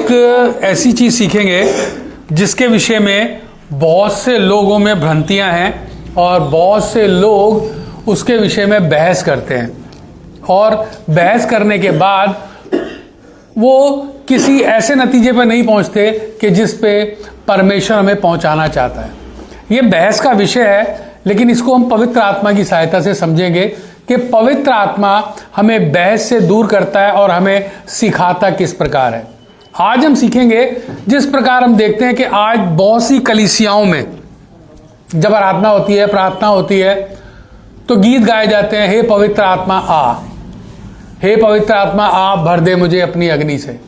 एक ऐसी चीज सीखेंगे जिसके विषय में बहुत से लोगों में भ्रांतियां हैं और बहुत से लोग उसके विषय में बहस करते हैं और बहस करने के बाद वो किसी ऐसे नतीजे पर नहीं पहुंचते कि जिस पे परमेश्वर हमें पहुंचाना चाहता है। ये बहस का विषय है, लेकिन इसको हम पवित्र आत्मा की सहायता से समझेंगे कि पवित्र आत्मा हमें बहस से दूर करता है और हमें सिखाता किस प्रकार है। आज हम सीखेंगे जिस प्रकार हम देखते हैं कि आज बहुत सी कलीसियाओं में जब आराधना होती है, प्रार्थना होती है, तो गीत गाए जाते हैं, हे पवित्र आत्मा आ, हे पवित्र आत्मा आ, भर दे मुझे अपनी अग्नि से,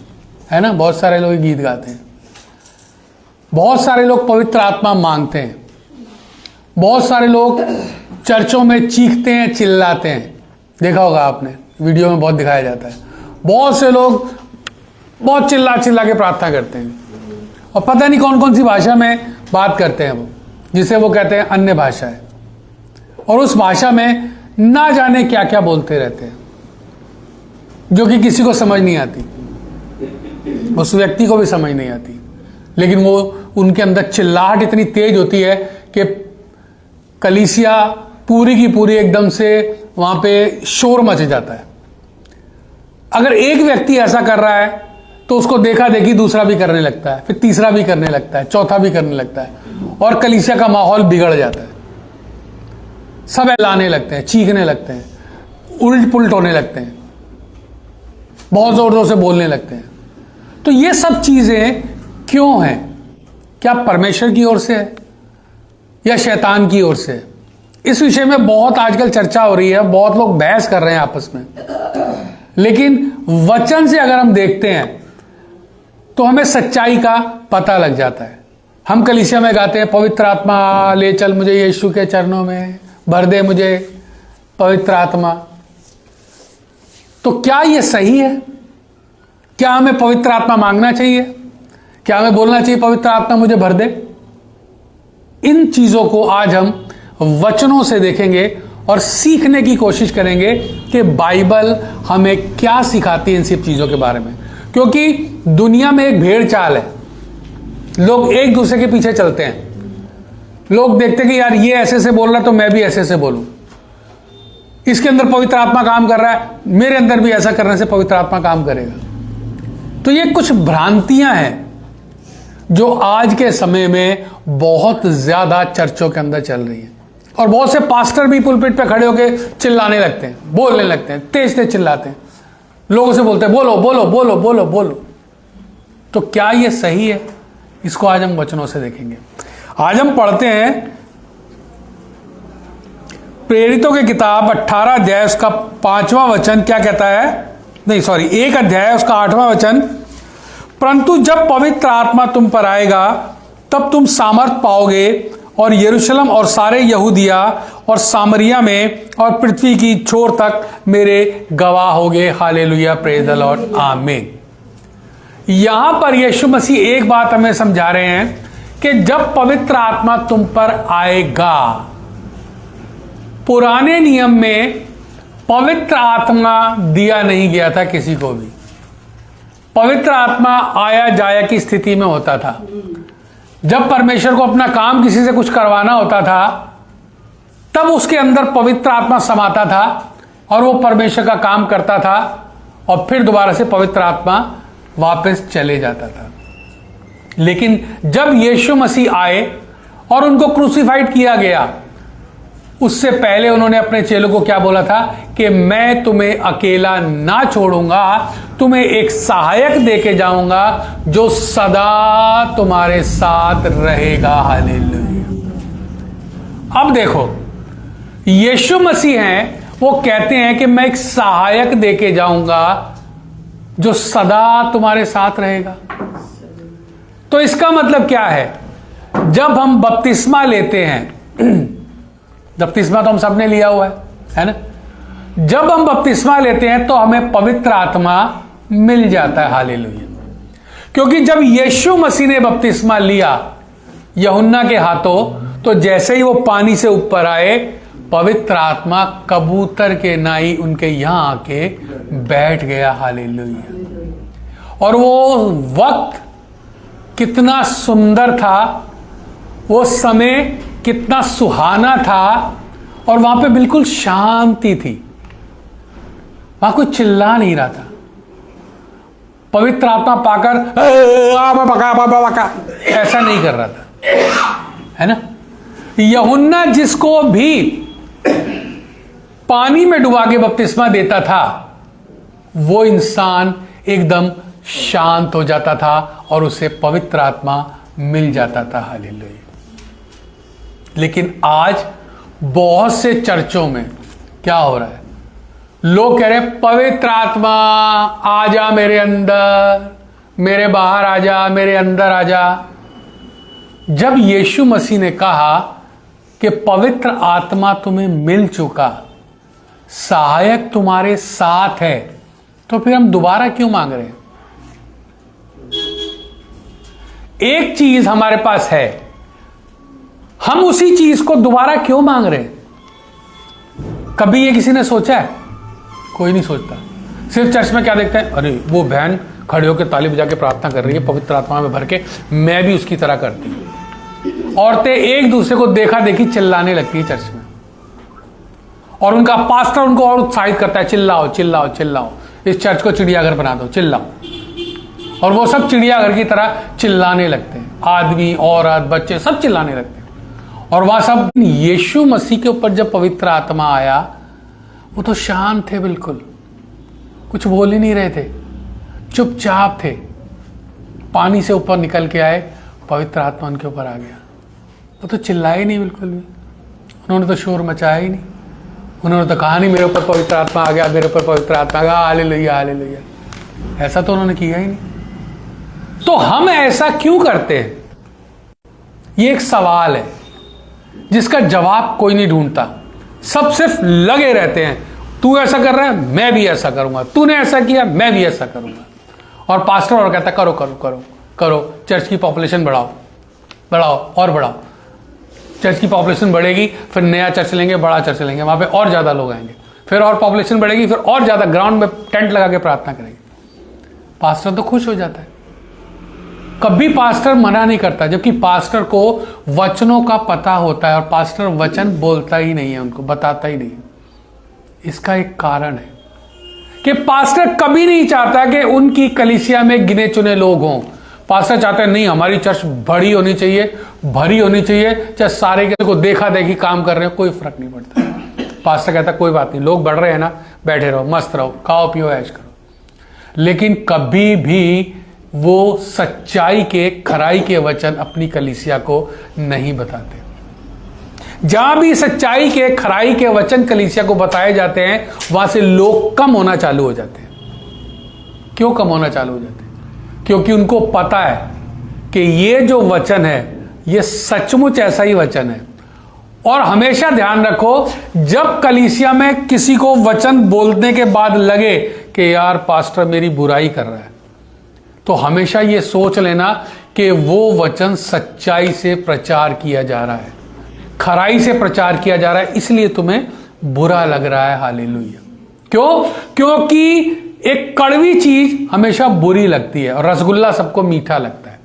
है ना। बहुत सारे लोग गीत गाते हैं, बहुत सारे लोग पवित्र आत्मा मांगते हैं, बहुत सारे लोग चर्चों में चीखते हैं, चिल्लाते हैं। देखा होगा आपने, वीडियो में बहुत दिखाया जाता है। बहुत से लोग बहुत चिल्ला चिल्ला के प्रार्थना करते हैं और पता नहीं कौन कौन सी भाषा में बात करते हैं वो, जिसे वो कहते हैं अन्य भाषा है, और उस भाषा में ना जाने क्या क्या बोलते रहते हैं जो कि किसी को समझ नहीं आती, उस व्यक्ति को भी समझ नहीं आती, लेकिन वो उनके अंदर चिल्लाहट इतनी तेज होती है कि कलीसिया पूरी की पूरी एकदम से वहां पे शोर मच जाता है। अगर एक व्यक्ति ऐसा कर रहा है तो उसको देखा देखी दूसरा भी करने लगता है, फिर तीसरा भी करने लगता है, चौथा भी करने लगता है, और कलीसिया का माहौल बिगड़ जाता है। सब लाने लगते हैं, चीखने लगते हैं, उल्ट पुल्ट होने लगते हैं, बहुत जोर जोर से बोलने लगते हैं। तो ये सब चीजें क्यों हैं? क्या परमेश्वर की ओर से है या शैतान की ओर से है? इस विषय में बहुत आजकल चर्चा हो रही है, बहुत लोग बहस कर रहे हैं आपस में। लेकिन वचन से अगर हम देखते हैं तो हमें सच्चाई का पता लग जाता है। हम कलीसिया में गाते हैं, पवित्र आत्मा ले चल मुझे यीशु के चरणों में, भर दे मुझे पवित्र आत्मा। तो क्या यह सही है? क्या हमें पवित्र आत्मा मांगना चाहिए? क्या हमें बोलना चाहिए पवित्र आत्मा मुझे भर दे? इन चीजों को आज हम वचनों से देखेंगे और सीखने की कोशिश करेंगे कि बाइबल हमें क्या सिखाती है इन सब चीजों के बारे में। क्योंकि दुनिया में एक भेड़ चाल है, लोग एक दूसरे के पीछे चलते हैं। लोग देखते हैं कि यार ये ऐसे से बोल रहा है तो मैं भी ऐसे से बोलूं, इसके अंदर पवित्र आत्मा काम कर रहा है, मेरे अंदर भी ऐसा करने से पवित्र आत्मा काम करेगा। तो ये कुछ भ्रांतियां हैं जो आज के समय में बहुत ज्यादा चर्चों के अंदर चल रही है, और बहुत से पास्टर भी पुलपिट पे खड़े होकर चिल्लाने लगते हैं, बोलने लगते हैं, तेज तेज चिल्लाते हैं, लोगों से बोलते हैं बोलो बोलो बोलो बोलो बोलो। तो क्या ये सही है? इसको आज हम वचनों से देखेंगे। आज हम पढ़ते हैं प्रेरितों की किताब 18 अध्याय उसका 5वां वचन क्या कहता है, नहीं सॉरी 1 अध्याय उसका 8वां वचन। परंतु जब पवित्र आत्मा तुम पर आएगा तब तुम सामर्थ पाओगे और यरूशलेम और सारे यहूदिया और सामरिया में और पृथ्वी की छोर तक मेरे गवाह होगे। हालेलुया, प्रेज द लॉर्ड, आमीन। यहां पर यीशु मसीह एक बात हमें समझा रहे हैं कि जब पवित्र आत्मा तुम पर आएगा, पुराने नियम में पवित्र आत्मा दिया नहीं गया था किसी को भी। पवित्र आत्मा आया जाया की स्थिति में होता था। जब परमेश्वर को अपना काम किसी से कुछ करवाना होता था तब उसके अंदर पवित्र आत्मा समाता था और वो परमेश्वर का काम करता था, और फिर दोबारा से पवित्र आत्मा वापस चले जाता था। लेकिन जब यीशु मसीह आए और उनको क्रूसिफाइड किया गया, उससे पहले उन्होंने अपने चेलों को क्या बोला था कि मैं तुम्हें अकेला ना छोड़ूंगा, तुम्हें एक सहायक देके जाऊंगा जो सदा तुम्हारे साथ रहेगा। हालेलुया। अब देखो, यीशु मसीह हैं, वो कहते हैं कि मैं एक सहायक देके जाऊंगा जो सदा तुम्हारे साथ रहेगा। तो इसका मतलब क्या है? जब हम बपतिस्मा लेते हैं, बपतिस्मा तो हम सबने लिया हुआ है ना। जब हम बपतिस्मा लेते हैं तो हमें पवित्र आत्मा मिल जाता है। हालेलुया। क्योंकि जब यीशु मसीह ने बपतिस्मा लिया यूहन्ना के हाथों, तो जैसे ही वो पानी से ऊपर आए, पवित्र आत्मा कबूतर के नाई उनके यहां आके बैठ गया। हालेलुया। और वो वक्त कितना सुंदर था, वो समय कितना सुहाना था, और वहां पे बिल्कुल शांति थी, वहां कोई चिल्ला नहीं रहा था। पवित्र आत्मा पाकर बका ऐसा नहीं कर रहा था, है ना। यूहन्ना जिसको भी पानी में डुबा के बपतिस्मा देता था, वो इंसान एकदम शांत हो जाता था और उसे पवित्र आत्मा मिल जाता था। हालेलुया। लेकिन आज बहुत से चर्चों में क्या हो रहा है, लोग कह रहे हैं पवित्र आत्मा आ जा मेरे अंदर, मेरे बाहर आ जा, मेरे अंदर आ जा। जब यीशु मसीह ने कहा कि पवित्र आत्मा तुम्हें मिल चुका, सहायक तुम्हारे साथ है, तो फिर हम दोबारा क्यों मांग रहे हैं? एक चीज हमारे पास है, हम उसी चीज को दोबारा क्यों मांग रहे हैं? कभी ये किसी ने सोचा है? कोई नहीं सोचता। सिर्फ चर्च में क्या देखते हैं, अरे वो बहन खड़े होकर ताली बजा के प्रार्थना कर रही है, पवित्र आत्मा में भर के, मैं भी उसकी तरह करती हूं। औरतें एक दूसरे को देखा देखी चिल्लाने लगती है चर्च में, और उनका पास्टर उनको और उत्साहित करता है, चिल्लाओ चिल्लाओ चिल्लाओ, इस चर्च को चिड़ियाघर बना दो, चिल्लाओ। और वो सब चिड़ियाघर की तरह चिल्लाने लगते हैं, आदमी औरत बच्चे सब चिल्लाने लगते हैं। और वह सब यीशु मसीह के ऊपर जब पवित्र आत्मा आया, वो तो शांत थे, बिल्कुल कुछ बोल ही नहीं रहे थे, चुपचाप थे। पानी से ऊपर निकल के आए, पवित्र आत्मा उनके ऊपर आ गया, वो तो चिल्लाए नहीं बिल्कुल भी, उन्होंने तो शोर मचाया ही नहीं, उन्होंने तो कहा नहीं मेरे ऊपर पवित्र आत्मा आ गया, मेरे ऊपर पवित्र आत्मा आ गया, हालेलुया हालेलुया, ऐसा तो उन्होंने किया ही नहीं। तो हम ऐसा क्यों करते हैं? ये एक सवाल है जिसका जवाब कोई नहीं ढूंढता। सब सिर्फ लगे रहते हैं, तू ऐसा कर रहा है मैं भी ऐसा करूंगा, तूने ऐसा किया मैं भी ऐसा करूंगा। और पास्टर और कहता करो करो करो करो, चर्च की पॉपुलेशन बढ़ाओ बढ़ाओ और बढ़ाओ। चर्च की पॉपुलेशन बढ़ेगी, फिर नया चर्च लेंगे, बड़ा चर्च लेंगे, वहां पे और ज्यादा लोग आएंगे, फिर और पॉपुलेशन बढ़ेगी, फिर और ज्यादा ग्राउंड में टेंट लगा के प्रार्थना करेंगे। पास्टर तो खुश हो जाता है, कभी पास्टर मना नहीं करता, जबकि पास्टर को वचनों का पता होता है और पास्टर वचन बोलता ही नहीं है, उनको बताता ही नहीं है। इसका एक कारण है कि पास्टर कभी नहीं चाहता कि उनकी कलीसिया में गिने चुने लोग हों। पास्टर चाहते हैं नहीं, हमारी चर्च बड़ी होनी चाहिए, भरी होनी चाहिए, चाहे सारे के को देखा देखी काम कर रहे हो, कोई फर्क नहीं पड़ता। पास्टर कहता कोई बात नहीं, लोग बढ़ रहे हैं ना, बैठे रहो, मस्त रहो, खाओ पियो ऐश करो। लेकिन कभी भी वो सच्चाई के, खराई के वचन अपनी कलीसिया को नहीं बताते। जहां भी सच्चाई के, खराई के वचन कलीसिया को बताए जाते हैं, वहां से लोग कम होना चालू हो जाते हैं। क्यों कम होना चालू हो जाते हैं? क्योंकि उनको पता है कि ये जो वचन है ये सचमुच ऐसा ही वचन है। और हमेशा ध्यान रखो, जब कलीसिया में किसी को वचन बोलने के बाद लगे कि यार पास्टर मेरी बुराई कर रहा है, तो हमेशा ये सोच लेना कि वो वचन सच्चाई से प्रचार किया जा रहा है, खराई से प्रचार किया जा रहा है, इसलिए तुम्हें बुरा लग रहा है। हालेलुया। क्यों? क्योंकि एक कड़वी चीज हमेशा बुरी लगती है, और रसगुल्ला सबको मीठा लगता है।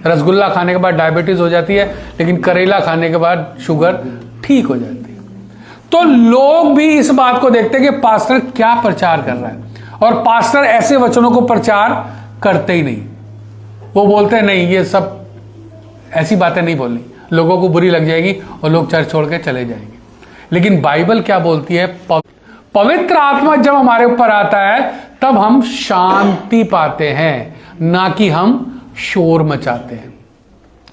रसगुल्ला खाने के बाद डायबिटीज हो जाती है, लेकिन करेला खाने के बाद शुगर ठीक हो जाती है। तो लोग भी इस बात को देखते हैं कि पास्टर क्या प्रचार कर रहा है, और पास्टर ऐसे वचनों को प्रचार करते ही नहीं। वो बोलते हैं नहीं, ये सब ऐसी बातें नहीं बोलनी, लोगों को बुरी लग जाएगी और लोग चर्च छोड़ के चले जाएंगे। लेकिन बाइबल क्या बोलती है? पवित्र आत्मा जब हमारे ऊपर आता है तब हम शांति पाते हैं, ना कि हम शोर मचाते हैं।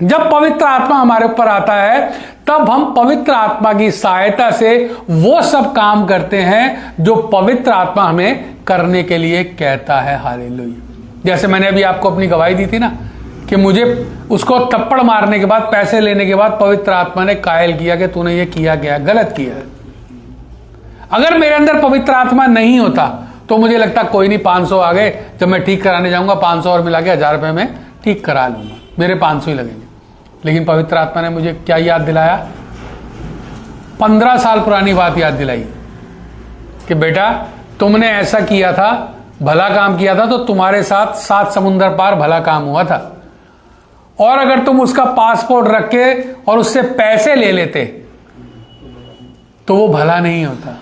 जब पवित्र आत्मा हमारे ऊपर आता है तब हम पवित्र आत्मा की सहायता से वो सब काम करते हैं जो पवित्र आत्मा हमें करने के लिए कहता है। हालेलुया। जैसे मैंने अभी आपको अपनी गवाही दी थी ना, कि मुझे उसको थप्पड़ मारने के बाद, पैसे लेने के बाद पवित्र आत्मा ने कायल किया कि तूने ये किया गया, गलत किया। अगर मेरे अंदर पवित्र आत्मा नहीं होता तो मुझे लगता कोई नहीं, 500 आ गए, जब मैं ठीक कराने जाऊंगा 500 और मिला के 1000 रुपए में ठीक करा लूंगा, मेरे 500 ही लगेंगे। लेकिन पवित्र आत्मा ने मुझे क्या याद दिलाया? 15 साल पुरानी बात याद दिलाई कि बेटा तुमने ऐसा किया था, भला काम किया था तो तुम्हारे साथ 7 समुंदर पार भला काम हुआ था। और अगर तुम उसका पासपोर्ट रख के और उससे पैसे ले लेते तो वो भला नहीं होता,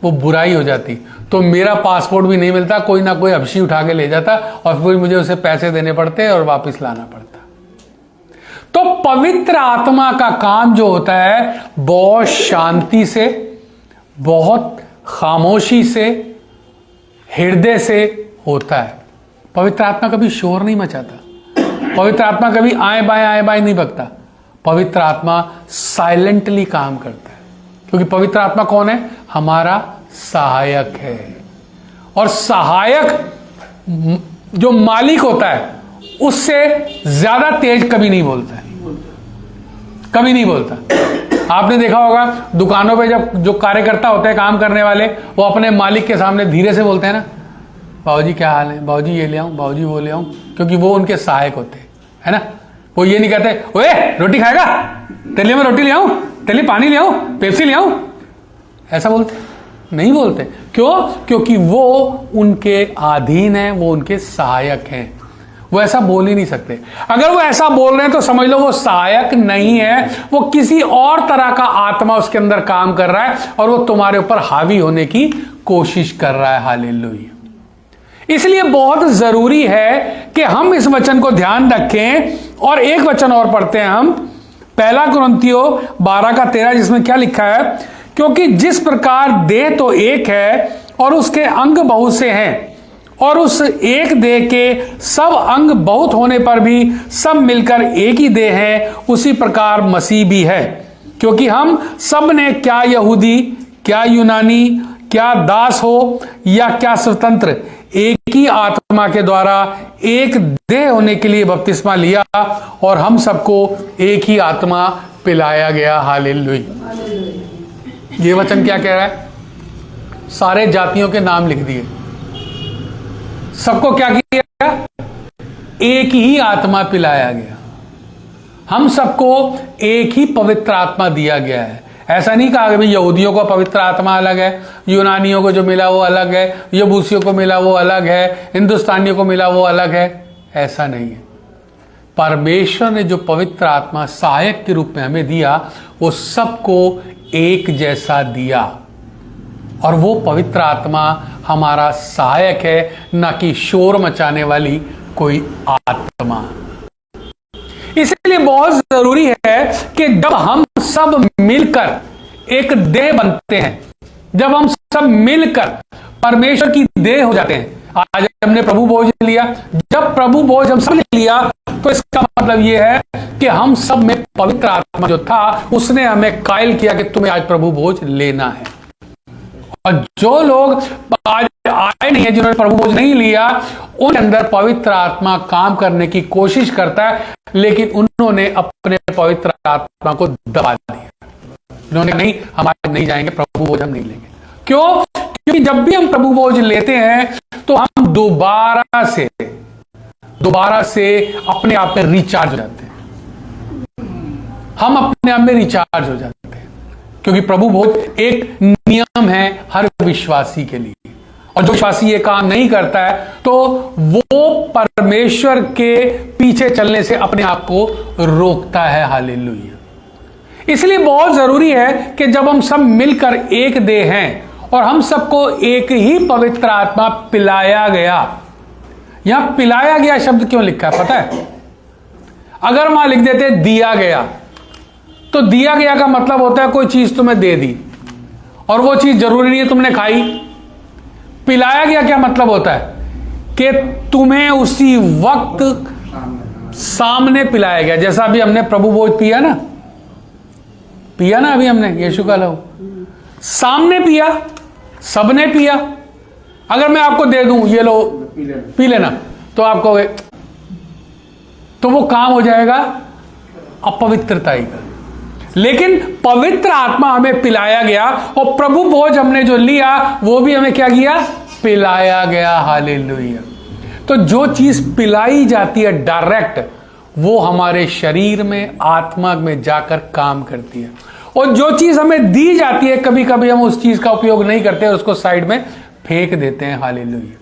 वो बुराई हो जाती। तो मेरा पासपोर्ट भी नहीं मिलता, कोई ना कोई हबशी उठा के ले जाता और फिर मुझे उसे पैसे देने पड़ते और वापस लाना पड़ता। तो पवित्र आत्मा का काम जो होता है बहुत शांति से, बहुत खामोशी से, हृदय से होता है। पवित्र आत्मा कभी शोर नहीं मचाता, पवित्र आत्मा कभी आए बाएं नहीं बकता। पवित्र आत्मा साइलेंटली काम करता है, क्योंकि पवित्र आत्मा कौन है? हमारा सहायक है। और सहायक जो मालिक होता है उससे ज्यादा तेज कभी नहीं बोलता है, कभी नहीं बोलता। आपने देखा होगा दुकानों पे जब जो कार्यकर्ता होते हैं, काम करने वाले, वो अपने मालिक के सामने धीरे से बोलते हैं ना, बाबूजी क्या हाल है, बाबूजी ये ले आऊं, बाबूजी वो ले आऊं, क्योंकि वो उनके सहायक होते हैं, है ना। वो ये नहीं कहते ओए रोटी खाएगा, तेरे लिए मैं रोटी ले आऊं, तेरे लिए पानी ले आऊं, पेप्सी ले आऊं, ऐसा बोलते नहीं बोलते। क्यों? क्योंकि वो उनके अधीन है, वो उनके सहायक हैं, वो ऐसा बोल ही नहीं सकते। अगर वो ऐसा बोल रहे हैं तो समझ लो वो सहायक नहीं है, वो किसी और तरह का आत्मा उसके अंदर काम कर रहा है और वो तुम्हारे ऊपर हावी होने की कोशिश कर रहा है। हालेलुया। इसलिए बहुत जरूरी है कि हम इस वचन को ध्यान रखें। और एक वचन और पढ़ते हैं हम, 1 कुरिन्थियों 12:13, जिसमें क्या लिखा है? क्योंकि जिस प्रकार देह तो एक है और उसके अंग बहुत से हैं, और उस एक देह के सब अंग बहुत होने पर भी सब मिलकर एक ही देह है, उसी प्रकार मसीह भी है। क्योंकि हम सब ने, क्या यहूदी, क्या यूनानी, क्या दास हो या क्या स्वतंत्र, एक ही आत्मा के द्वारा एक देह होने के लिए बपतिस्मा लिया और हम सबको एक ही आत्मा पिलाया गया। हालेलुया। ये वचन क्या कह रहा है? सारे जातियों के नाम लिख दिए, सबको क्या किया? एक ही आत्मा पिलाया गया। हम सबको एक ही पवित्र आत्मा दिया गया है। ऐसा नहीं कहा कि भाई यहूदियों को पवित्र आत्मा अलग है, यूनानियों को जो मिला वो अलग है, यबूसियों को मिला वो अलग है, हिंदुस्तानियों को मिला वो अलग है। ऐसा नहीं है। परमेश्वर ने जो पवित्र आत्मा सहायक के रूप में हमें दिया, वो सबको एक जैसा दिया। और वो पवित्र आत्मा हमारा सहायक है, ना कि शोर मचाने वाली कोई आत्मा। इसलिए बहुत जरूरी है कि जब हम सब मिलकर एक देह बनते हैं, जब हम सब मिलकर परमेश्वर की देह हो जाते हैं। आज हमने प्रभु भोज लिया, जब प्रभु भोज हम सब ने लिया तो इसका मतलब यह है कि हम सब में पवित्र आत्मा जो था उसने हमें कायल किया कि तुम्हें आज प्रभु भोज लेना है। और जो लोग आज आए नहीं है, जिन्होंने प्रभु भोज नहीं लिया, उनके अंदर पवित्र आत्मा काम करने की कोशिश करता है, लेकिन उन्होंने अपने पवित्र आत्मा को दबा दिया। उन्होंने नहीं, हम आज नहीं जाएंगे, प्रभु भोज हम नहीं लेंगे। क्यों? क्योंकि जब भी हम प्रभु भोज लेते हैं तो हम दोबारा से अपने आप में रिचार्ज हो जाते हैं। हम अपने आप में रिचार्ज हो जाते हैं, क्योंकि प्रभु भोज एक नियम है हर विश्वासी के लिए। और जो विश्वासी ये काम नहीं करता है तो वो परमेश्वर के पीछे चलने से अपने आप को रोकता है। हालेलुया। इसलिए बहुत जरूरी है कि जब हम सब मिलकर एक देह हैं और हम सबको एक ही पवित्र आत्मा पिलाया गया। यहां पिलाया गया शब्द क्यों लिखा है पता है? अगर वहां लिख देते दिया गया, तो दिया गया का मतलब होता है कोई चीज तुम्हें दे दी और वो चीज जरूरी नहीं है तुमने खाई। पिलाया गया क्या मतलब होता है? कि तुम्हें उसी वक्त सामने पिलाया गया। जैसा अभी हमने प्रभु भोज पिया ना अभी हमने यीशु का लहू सामने पिया, सबने पिया। अगर मैं आपको दे दूं ये लो पी लेना, तो आप कहोगे, तो वो काम हो जाएगा अपवित्रता ही का। लेकिन पवित्र आत्मा हमें पिलाया गया और प्रभु भोज हमने जो लिया वो भी हमें क्या किया? पिलाया गया। हालेलुया। तो जो चीज पिलाई जाती है डायरेक्ट, वो हमारे शरीर में, आत्मा में जाकर काम करती है। और जो चीज हमें दी जाती है, कभी कभी हम उस चीज का उपयोग नहीं करते और उसको साइड में फेंक देते हैं। हालेलुया।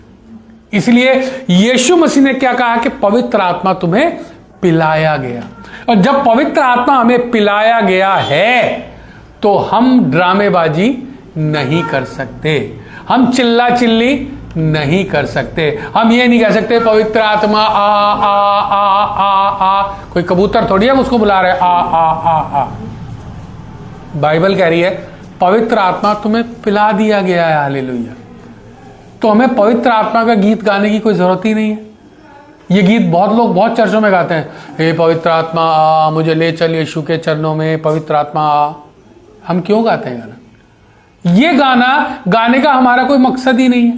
इसलिए यीशु मसीह ने क्या कहा कि पवित्र आत्मा तुम्हें पिलाया गया। और जब पवित्र आत्मा हमें पिलाया गया है तो हम ड्रामेबाजी नहीं कर सकते, हम चिल्ला चिल्ली नहीं कर सकते, हम ये नहीं कह सकते पवित्र आत्मा आ आ आ आ आ। कोई कबूतर थोड़ी हम उसको बुला रहे आ आ आ आ। बाइबल कह रही है पवित्र आत्मा तुम्हें पिला दिया गया है। हालेलुया। तो हमें पवित्र आत्मा का गीत गाने की कोई जरूरत ही नहीं है। ये गीत बहुत लोग बहुत चर्चों में गाते हैं, हे पवित्र आत्मा आ, मुझे ले चल यीशु के चरणों में, पवित्र आत्मा आ। हम क्यों गाते हैं गाना? ये गाना गाने का हमारा कोई मकसद ही नहीं है।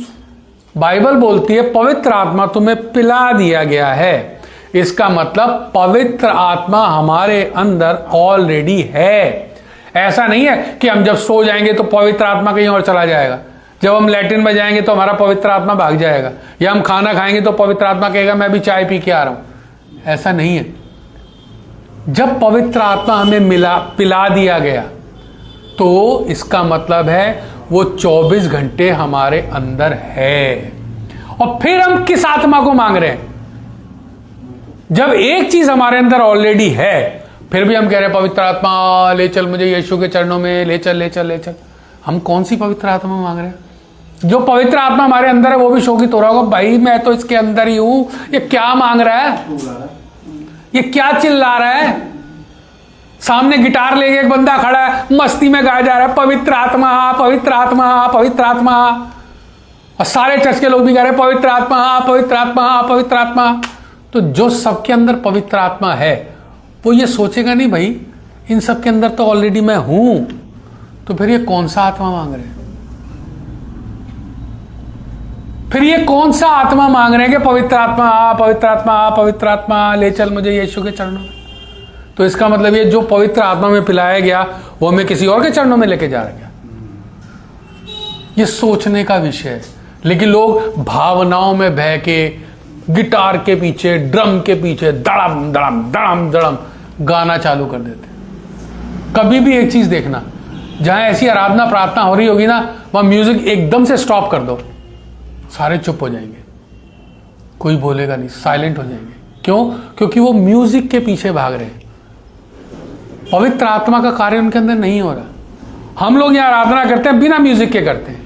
बाइबल बोलती है पवित्र आत्मा तुम्हें पिला दिया गया है। इसका मतलब पवित्र आत्मा हमारे अंदर ऑलरेडी है। ऐसा नहीं है कि हम जब सो जाएंगे तो पवित्र आत्मा कहीं और चला जाएगा, जब हम लैट्रिन में जाएंगे तो हमारा पवित्र आत्मा भाग जाएगा, या हम खाना खाएंगे तो पवित्र आत्मा कहेगा मैं भी चाय पी के आ रहा हूं। ऐसा नहीं है। जब पवित्र आत्मा हमें पिला दिया गया तो इसका मतलब है वो 24 घंटे हमारे अंदर है। और फिर हम किस आत्मा को मांग रहे हैं? जब एक चीज हमारे अंदर ऑलरेडी है फिर भी हम कह रहे हैं पवित्र आत्मा ले चल मुझे यीशु के चरणों में, ले चल ले चल ले चल। हम कौन सी पवित्र आत्मा मांग रहे हैं? जो पवित्र आत्मा हमारे अंदर है वो भी शोकित हो रहा होगा, भाई मैं तो इसके अंदर ही हूं, ये क्या मांग रहा है, ये क्या चिल्ला रहा है। सामने गिटार लेके एक बंदा खड़ा है, मस्ती में गाया जा रहा है पवित्र आत्मा पवित्र आत्मा पवित्र आत्मा, और सारे चर्च के लोग भी कह रहे हैं पवित्र आत्मा पवित्र आत्मा पवित्र आत्मा। तो जो सबके अंदर पवित्र आत्मा है वो ये सोचेगा नहीं भाई इन सब के अंदर तो ऑलरेडी मैं हूं, तो फिर ये कौन सा आत्मा मांग रहे हैं? फिर ये कौन सा आत्मा मांग रहे हैं कि पवित्र आत्मा पवित्र आत्मा पवित्र आत्मा ले चल मुझे यीशु के चरणों में? तो इसका मतलब ये जो पवित्र आत्मा में पिलाया गया वो हमें किसी और के चरणों में लेके जा रहा है। ये सोचने का विषय है। लेकिन लोग भावनाओं में बह के गिटार के पीछे, ड्रम के पीछे दड़म दड़म दड़म दड़म गाना चालू कर देते हैं। कभी भी एक चीज देखना, जहां ऐसी आराधना प्रार्थना हो रही होगी ना, वहां म्यूजिक एकदम से स्टॉप कर दो, सारे चुप हो जाएंगे, कोई बोलेगा नहीं, साइलेंट हो जाएंगे। क्यों? क्योंकि वो म्यूजिक के पीछे भाग रहे हैं। पवित्र आत्मा का कार्य उनके अंदर नहीं हो रहा। हम लोग यहाँ आराधना करते हैं बिना म्यूजिक के करते हैं,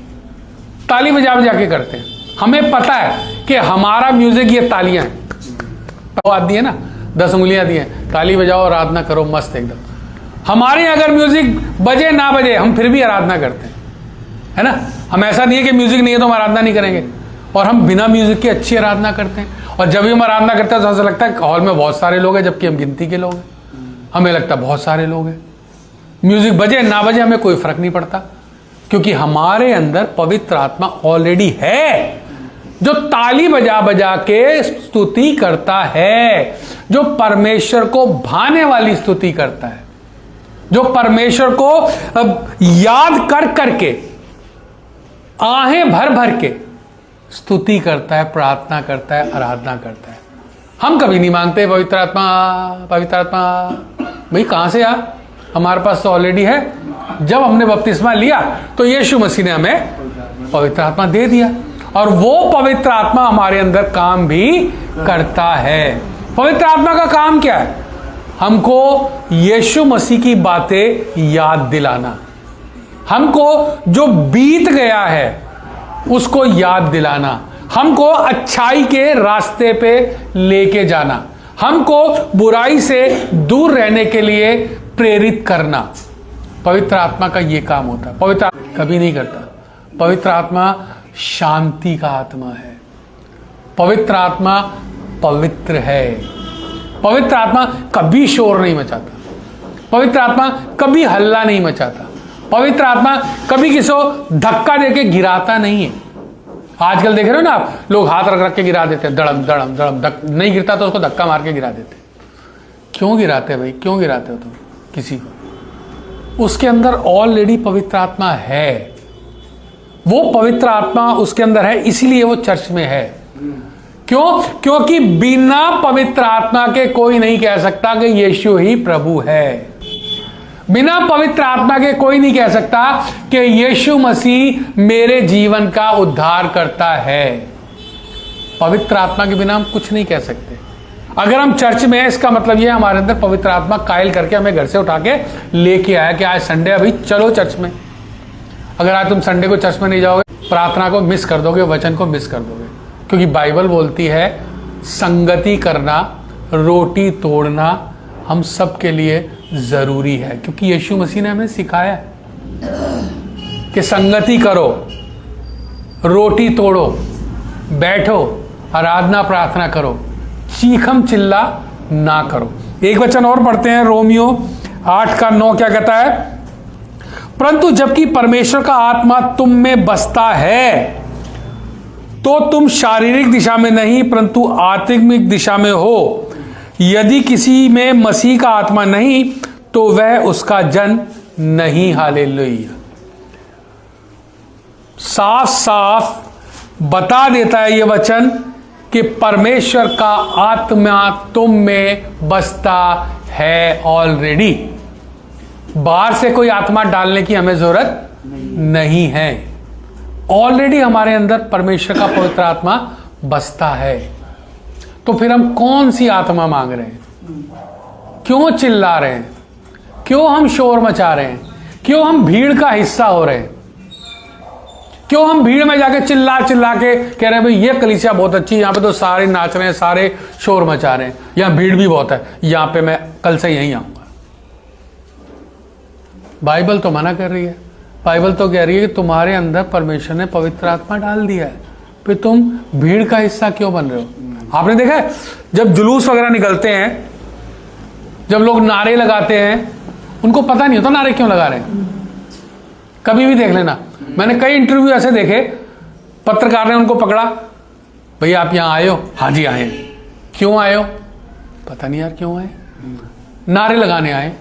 ताली बजा बजा के करते हैं। हमें पता है कि हमारा म्यूजिक ये तालियां हैं, तो आती है ना 10 उंगलियां दी हैं, ताली बजाओ आराधना करो मस्त एकदम। हमारे अगर म्यूजिक बजे ना बजे हम फिर भी आराधना करते हैं, है ना। हम ऐसा नहीं है कि म्यूजिक नहीं है तो हम आराधना नहीं करेंगे, और हम बिना म्यूजिक के अच्छी आराधना करते हैं। और जब भी हम आराधना करते हैं तो ऐसा लगता है हॉल में बहुत सारे लोग हैं, जबकि हम गिनती के लोग हैं। हमें लगता है बहुत सारे लोग हैं। म्यूजिक बजे ना बजे हमें कोई फर्क नहीं पड़ता, क्योंकि हमारे अंदर पवित्र आत्मा ऑलरेडी है, जो ताली बजा बजा के स्तुति करता है, जो परमेश्वर को भाने वाली स्तुति करता है, जो परमेश्वर को याद कर करके आहें भर भर के स्तुति करता है, प्रार्थना करता है, आराधना करता है। हम कभी नहीं मांगते पवित्र आत्मा पवित्र आत्मा। भाई कहां से आ, हमारे पास तो ऑलरेडी है। जब हमने बपतिस्मा लिया तो यीशु मसीह ने हमें पवित्र आत्मा दे दिया, और वो पवित्र आत्मा हमारे अंदर काम भी करता है। पवित्र आत्मा का काम क्या है? हमको यीशु मसीह की बातें याद दिलाना, हमको जो बीत गया है उसको याद दिलाना, हमको अच्छाई के रास्ते पे लेके जाना, हमको बुराई से दूर रहने के लिए प्रेरित करना। पवित्र आत्मा का ये काम होता है। पवित्र आत्मा कभी नहीं करता। पवित्र आत्मा शांति का आत्मा है। पवित्र आत्मा पवित्र है। पवित्र आत्मा कभी शोर नहीं मचाता। पवित्र आत्मा कभी हल्ला नहीं मचाता। पवित्र आत्मा कभी किसी को धक्का देके गिराता नहीं है। आजकल देख रहे हो ना आप, लोग हाथ रख रख के गिरा देते हैं, धड़म धड़म धड़म, नहीं गिरता तो उसको धक्का मार के गिरा देते। क्यों गिराते हैं भाई? क्यों गिराते हो तुम किसी को? उसके अंदर ऑलरेडी पवित्र आत्मा है। वो पवित्र आत्मा उसके अंदर है, इसीलिए वो चर्च में है। क्यों? क्योंकि बिना पवित्र आत्मा के कोई नहीं कह सकता कि यीशु ही प्रभु है। बिना पवित्र आत्मा के कोई नहीं कह सकता कि यीशु मसीह मेरे जीवन का उद्धार करता है। पवित्र आत्मा के बिना हम कुछ नहीं कह सकते। अगर हम चर्च में हैं, इसका मतलब ये हमारे अंदर पवित्र आत्मा कायल करके हमें घर से उठा के लेके आया कि आज संडे, अभी चलो चर्च में। अगर आज तुम संडे को चर्च में नहीं जाओगे, प्रार्थना को मिस कर दोगे, वचन को मिस कर दोगे। क्योंकि बाइबल बोलती है संगति करना, रोटी तोड़ना हम सब के लिए जरूरी है। क्योंकि यीशु मसीह ने हमें सिखाया कि संगति करो, रोटी तोड़ो, बैठो, आराधना प्रार्थना करो, चीखम चिल्ला ना करो। एक वचन और पढ़ते हैं, रोमियो 8:9 क्या कहता है? परंतु जबकि परमेश्वर का आत्मा तुम में बसता है तो तुम शारीरिक दिशा में नहीं परंतु आत्मिक दिशा में हो। यदि किसी में मसीह का आत्मा नहीं तो वह उसका जन नहीं। हालेलुया। साफ साफ बता देता है ये वचन कि परमेश्वर का आत्मा तुम में बसता है ऑलरेडी। बाहर से कोई आत्मा डालने की हमें जरूरत नहीं है। ऑलरेडी हमारे अंदर परमेश्वर का पवित्र आत्मा बसता है। तो फिर हम कौन सी आत्मा मांग रहे हैं? क्यों चिल्ला रहे हैं? क्यों हम शोर मचा रहे हैं? क्यों हम भीड़ का हिस्सा हो रहे हैं? क्यों हम भीड़ में जाके चिल्ला चिल्ला के कह रहे हैं भाई ये कलीसिया बहुत अच्छी, यहाँ पे तो सारे नाच रहे हैं, सारे शोर मचा रहे हैं, यहाँ भीड़ भी बहुत है, यहाँ पे मैं कल से यहीं आऊंगा। बाइबल तो मना कर रही है। बाइबल तो कह रही है कि तुम्हारे अंदर परमेश्वर ने पवित्र आत्मा डाल दिया है, फिर तुम भीड़ का हिस्सा क्यों बन रहे हो? आपने देखा है जब जुलूस वगैरह निकलते हैं, जब लोग नारे लगाते हैं, उनको पता नहीं होता नारे क्यों लगा रहे हैं। कभी भी देख लेना, मैंने कई इंटरव्यू ऐसे देखे, पत्रकार ने उनको पकड़ा, भैया आप यहाँ आए हो? हाँ जी आए। क्यों आए हो? पता नहीं यार क्यों आए, नारे लगाने आए।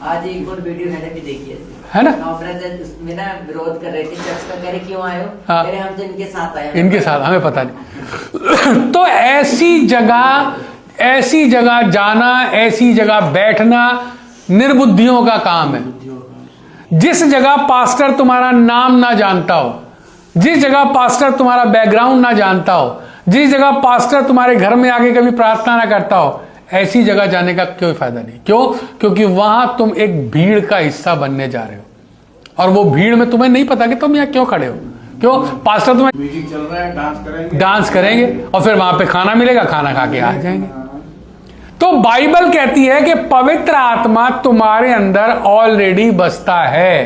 आज एक और वीडियो मैंने भी देखी है ना, उसमें ना विरोध कर रहे थे चर्च का, कह रहे क्यों आए हो? हाँ। कह रहे हम तो इनके साथ आए, इनके साथ, हमें पता नहीं। तो ऐसी जगह जाना, ऐसी जगह बैठना निर्बुद्धियों का काम है। जिस जगह पास्टर तुम्हारा नाम ना जानता हो, जिस जगह पास्टर तुम्हारा बैकग्राउंड ना जानता हो, जिस जगह पास्टर तुम्हारे घर में आके कभी प्रार्थना ना करता हो, ऐसी जगह जाने का कोई फायदा नहीं। क्यों? क्योंकि वहां तुम एक भीड़ का हिस्सा बनने जा रहे हो, और वो भीड़ में तुम्हें नहीं पता कि तुम यहाँ क्यों खड़े हो। क्यों? पास्टर तुम्हें म्यूजिक चल रहा है, डांस करेंगे और फिर वहां पे खाना मिलेगा, खाना खा के आ जाएंगे। तो बाइबल कहती है कि पवित्र आत्मा तुम्हारे अंदर ऑलरेडी बसता है।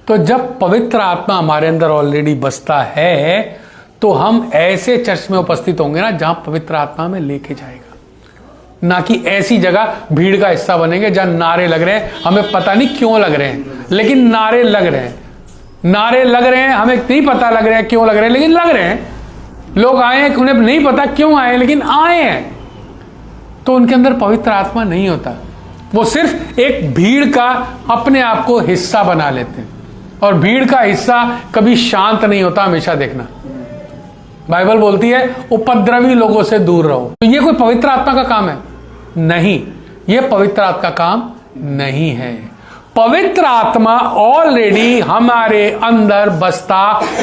तो जब पवित्र आत्मा हमारे अंदर ऑलरेडी बसता है तो हम ऐसे चर्च में उपस्थित होंगे ना जहां पवित्र आत्मा हमें लेके जाएगा, ना कि ऐसी जगह भीड़ का हिस्सा बनेंगे जहां नारे लग रहे हैं, हमें पता नहीं क्यों लग रहे हैं, लेकिन नारे लग रहे हैं। नारे लग रहे हैं, हमें नहीं पता लग रहे हैं क्यों लग रहे हैं, लेकिन लग रहे हैं। लोग आए हैं, उन्हें नहीं पता क्यों आए, लेकिन आए हैं। तो उनके अंदर पवित्र आत्मा नहीं होता, वो सिर्फ एक भीड़ का अपने आप को हिस्सा बना लेते हैं। और भीड़ का हिस्सा कभी शांत नहीं होता, हमेशा देखना। बाइबल बोलती है उपद्रवी लोगों से दूर रहो। तो ये कोई पवित्र आत्मा का काम है? नहीं, ये पवित्र आत्मा का काम नहीं है। पवित्र आत्मा ऑलरेडी हमारे अंदर बसता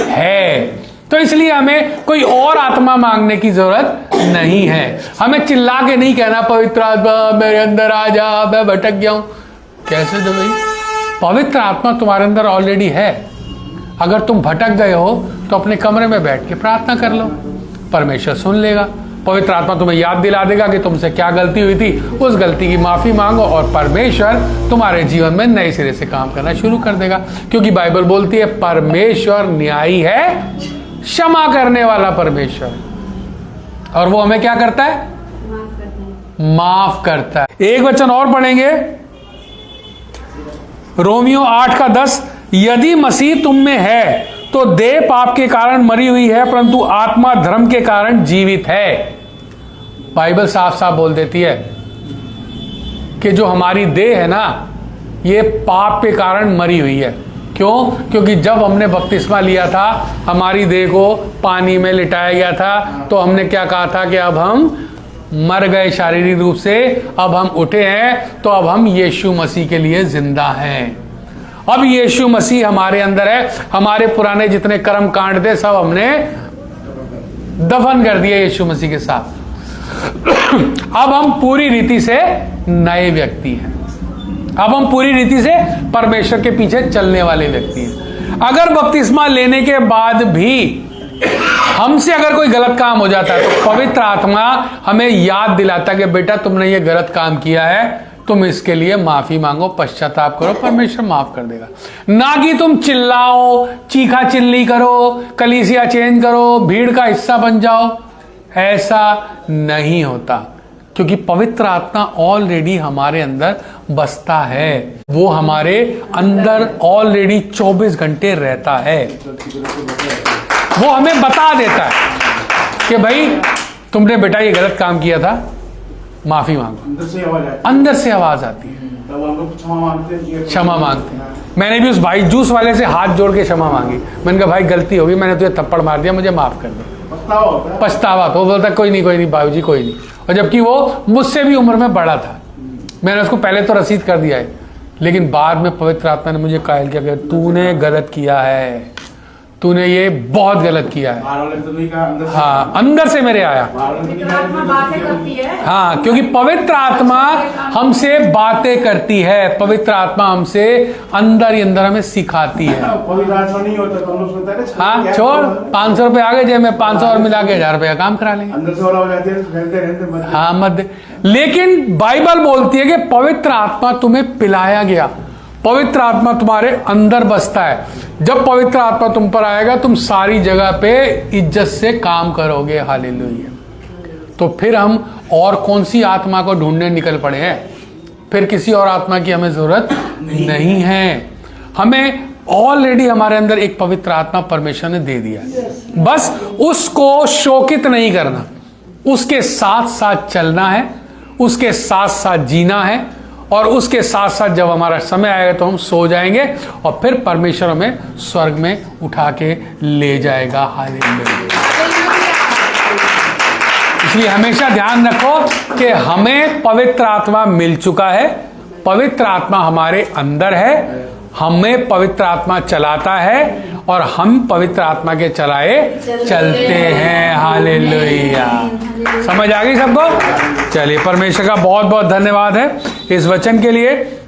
है, तो इसलिए हमें कोई और आत्मा मांगने की जरूरत नहीं है। हमें चिल्ला के नहीं कहना पवित्र आत्मा मेरे अंदर आ जा, मैं भटक गया हूं। कैसे दो भाई? पवित्र आत्मा तुम्हारे अंदर ऑलरेडी है। अगर तुम भटक गए हो तो अपने कमरे में बैठ के प्रार्थना कर लो, परमेश्वर सुन लेगा। पवित्र आत्मा तुम्हें याद दिला देगा कि तुमसे क्या गलती हुई थी, उस गलती की माफी मांगो और परमेश्वर तुम्हारे जीवन में नए सिरे से काम करना शुरू कर देगा। क्योंकि बाइबल बोलती है परमेश्वर न्यायी है, क्षमा करने वाला परमेश्वर, और वो हमें क्या करता है? माफ करता है। एक वचन और पढ़ेंगे, रोमियो 8:10, यदि मसीह तुम में है तो देह पाप के कारण मरी हुई है परंतु आत्मा धर्म के कारण जीवित है। बाइबल साफ साफ बोल देती है कि जो हमारी देह है ना, ये पाप के कारण मरी हुई है। क्यों? क्योंकि जब हमने बपतिस्मा लिया था, हमारी देह को पानी में लिटाया गया था, तो हमने क्या कहा था कि अब हम मर गए शारीरिक रूप से, अब हम उठे हैं, तो अब हम यीशु मसीह के लिए जिंदा हैं। अब यीशु मसीह हमारे अंदर है, हमारे पुराने जितने कर्म कांड थे सब हमने दफन कर दिया यीशु मसीह के साथ। अब हम पूरी रीति से नए व्यक्ति हैं। अब हम पूरी रीति से परमेश्वर के पीछे चलने वाले व्यक्ति हैं। अगर बपतिस्मा लेने के बाद भी हमसे अगर कोई गलत काम हो जाता है तो पवित्र आत्मा हमें याद दिलाता है कि बेटा तुमने ये गलत काम किया है, तुम इसके लिए माफी मांगो, पश्चाताप करो, परमेश्वर माफ कर देगा। ना कि तुम चिल्लाओ, चीखा चिल्ली करो, कलीसिया चेंज करो, भीड़ का हिस्सा बन जाओ। ऐसा नहीं होता, क्योंकि पवित्र आत्मा ऑलरेडी हमारे अंदर बसता है। वो हमारे अंदर ऑलरेडी 24 घंटे रहता है। वो हमें बता देता है कि भाई तुमने बेटा ये गलत काम किया था, माफी मांगो। अंदर से आवाज आती है, तब हम लोग क्षमा मांगते हैं। क्षमा मांगते हैं। मैंने भी उस भाई जूस वाले से हाथ जोड़ के क्षमा मांगी। मैंने कहा भाई गलती होगी, मैंने तुझे थप्पड़ मार दिया, मुझे माफ कर दो। पछतावा। तो बोलता कोई नहीं बाबूजी कोई नहीं। और जबकि वो मुझसे भी उम्र में बड़ा था। मैंने उसको पहले तो रसीद कर दिया है, लेकिन बाद में पवित्र आत्मा ने मुझे कायल किया कि तूने गलत किया है, तूने ये बहुत गलत किया है। हाँ, अंदर से मेरे आया। हाँ, क्योंकि पवित्र आत्मा हमसे बातें करती है। पवित्र आत्मा हमसे अंदर ही अंदर हमें सिखाती है। पवित्र आत्मा नहीं होता तो हम लोग सोचते हैं हाँ छोड़, 500 रुपए आगे जाए, मैं 500 और मिला के 1000 रुपए का काम करा लेंगे। अंदर से हो जाते हैं। हाँ मत। लेकिन बाइबल बोलती है कि पवित्र आत्मा तुम्हें पिलाया गया, पवित्र आत्मा तुम्हारे अंदर बसता है। जब पवित्र आत्मा तुम पर आएगा, तुम सारी जगह पे इज्जत से काम करोगे। हालेलुया। तो फिर हम और कौन सी आत्मा को ढूंढने निकल पड़े हैं? फिर किसी और आत्मा की हमें जरूरत नहीं है। हमें ऑलरेडी हमारे अंदर एक पवित्र आत्मा परमेश्वर ने दे दिया है। बस उसको शोकित नहीं करना, उसके साथ साथ चलना है, उसके साथ साथ जीना है, और उसके साथ साथ जब हमारा समय आएगा तो हम सो जाएंगे और फिर परमेश्वर हमें स्वर्ग में उठा के ले जाएगा। हालेलुया। इसलिए हमेशा ध्यान रखो कि हमें पवित्र आत्मा मिल चुका है, पवित्र आत्मा हमारे अंदर है, हमें पवित्र आत्मा चलाता है और हम पवित्र आत्मा के चलाए चलते हैं। हालेलुया। समझ आ गई सबको? चलिए, परमेश्वर का बहुत बहुत धन्यवाद है इस वचन के लिए।